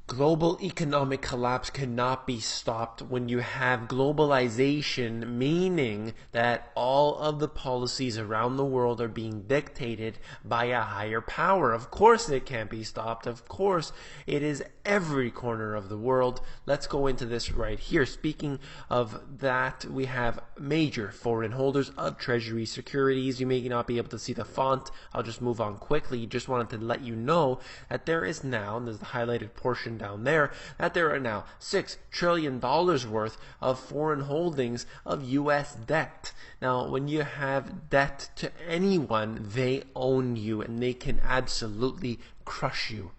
Global economic collapse cannot be stopped when you have globalization, meaning that all of the policies around the world are being dictated by a higher power. Of course it can't be stopped. Of course it is every corner of the world. Let's go into this right here. Speaking of that, we have major foreign holders of treasury securities. You may not be able to see the font. I'll just move on quickly. Just wanted to let you know that there is now, and there's the highlighted portion down there, that there are now $6 trillion worth of foreign holdings of US debt. Now, when you have debt to anyone, they own you and they can absolutely crush you.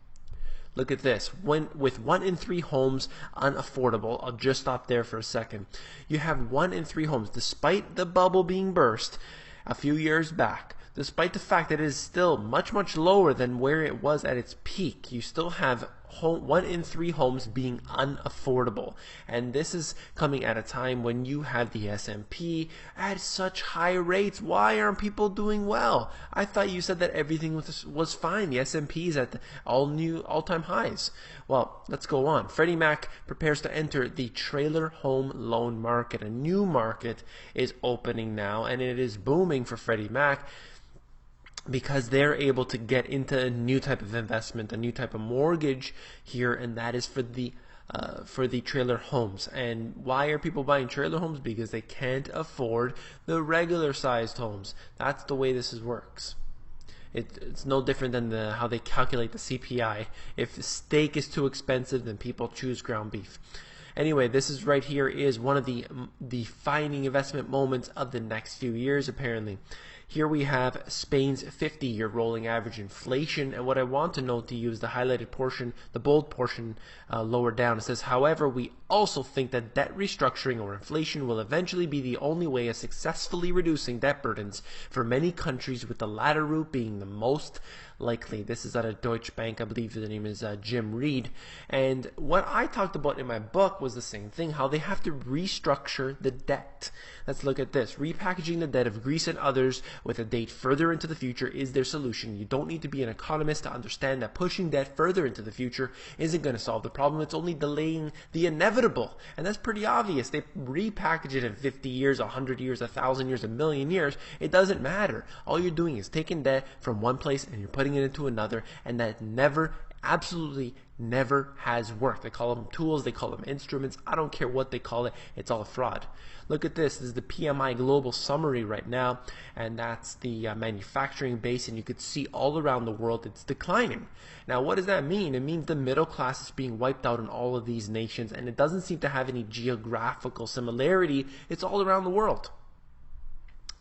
Look at this. With 1 in 3 homes unaffordable, I'll just stop there for a second. You have 1 in 3 homes, despite the bubble being burst a few years back, despite the fact that it is still much, much lower than where it was at its peak, you still have 1 in 3 homes being unaffordable. And this is coming at a time when you have the S&P at such high rates. Why aren't people doing well? I thought you said that everything was fine. The S&P is at all-time highs. Well, let's go on. Freddie Mac prepares to enter the trailer home loan market. A new market is opening now, and it is booming for Freddie Mac, because they're able to get into a new type of investment, a new type of mortgage here, and that is for the trailer homes. And why are people buying trailer homes? Because they can't afford the regular sized homes. That's the way this works. It's no different than how they calculate the CPI. If the steak is too expensive, then people choose ground beef. Anyway, this is right here is one of the defining investment moments of the next few years, apparently. Here we have Spain's 50-year rolling average inflation, and what I want to note to you is the highlighted portion, the bold portion lower down. It says, however, we also think that debt restructuring or inflation will eventually be the only way of successfully reducing debt burdens for many countries, with the latter route being the most likely. This is at a Deutsche Bank. I believe the name is Jim Reed. And what I talked about in my book was the same thing, how they have to restructure the debt. Let's look at this. Repackaging the debt of Greece and others with a date further into the future is their solution. You don't need to be an economist to understand that pushing debt further into the future isn't going to solve the problem. It's only delaying the inevitable. And that's pretty obvious. They repackage it in 50 years, 100 years, 1,000 years, a million years. It doesn't matter. All you're doing is taking debt from one place and you're putting it into another, and that never, absolutely never has worked. They call them tools, they call them instruments. I don't care what they call it. It's all a fraud. Look at this. This is the PMI global summary right now, and that's the manufacturing base, and you could see all around the world it's declining. Now, what does that mean? It means the middle class is being wiped out in all of these nations, and it doesn't seem to have any geographical similarity. It's all around the world.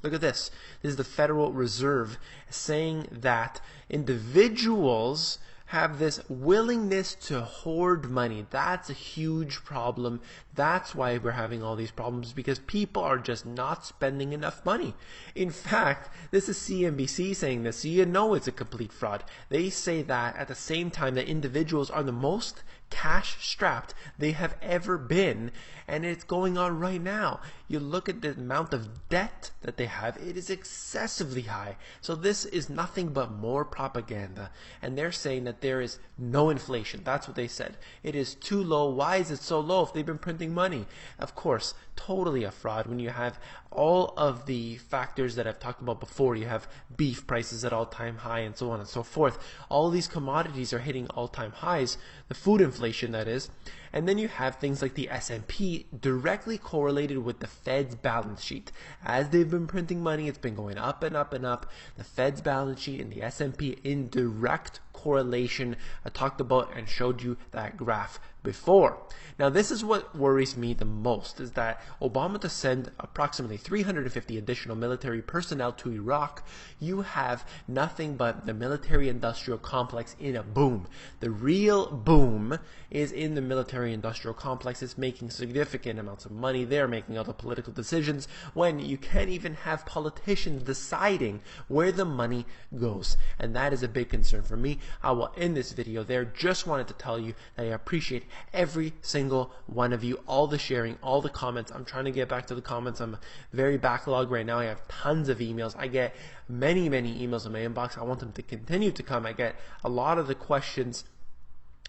Look at this. This is the Federal Reserve saying that individuals have this willingness to hoard money. That's a huge problem. That's why we're having all these problems, because people are just not spending enough money. In fact, this is CNBC saying this, so you know it's a complete fraud. They say that at the same time that individuals are the most cash strapped they have ever been, and it's going on right now. You look at the amount of debt that they have, it is excessively high. So this is nothing but more propaganda, and they're saying that there is no inflation. That's what they said. It is too low. Why is it so low if they've been printing money? Of course, totally a fraud when you have all of the factors that I've talked about before. You have beef prices at all-time high and so on and so forth. All these commodities are hitting all-time highs, the food inflation that is, and then you have things like the S&P directly correlated with the Fed's balance sheet. As they've been printing money, it's been going up and up and up. The Fed's balance sheet and the S&P in direct correlation. I talked about and showed you that graph before. Now, this is what worries me the most, is that Obama to send approximately 350 additional military personnel to Iraq, you have nothing but the military-industrial complex in a boom. The real boom is in the military-industrial complex. It's making significant amounts of money. They're making all the political decisions when you can't even have politicians deciding where the money goes. And that is a big concern for me. I will end this video there. Just wanted to tell you that I appreciate every single one of you, all the sharing, all the comments. I'm trying to get back to the comments. I'm very backlogged right now. I have tons of emails. I get many emails in my inbox. I want them to continue to come. I get a lot of the questions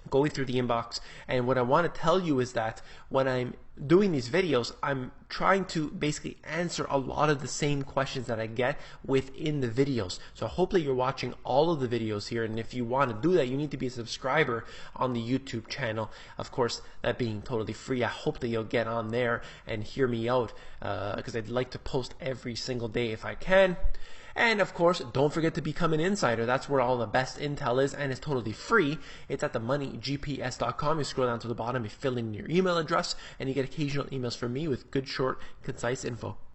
going through the inbox. And what I want to tell you is that when I'm doing these videos, I'm trying to basically answer a lot of the same questions that I get within the videos. So hopefully you're watching all of the videos here, and if you want to do that, you need to be a subscriber on the YouTube channel. Of course, that being totally free. I hope that you'll get on there and hear me out, because I'd like to post every single day if I can. And of course, don't forget to become an insider. That's where all the best intel is, and it's totally free. It's at themoneygps.com. You scroll down to the bottom, you fill in your email address, and you get occasional emails from me with good, short, concise info.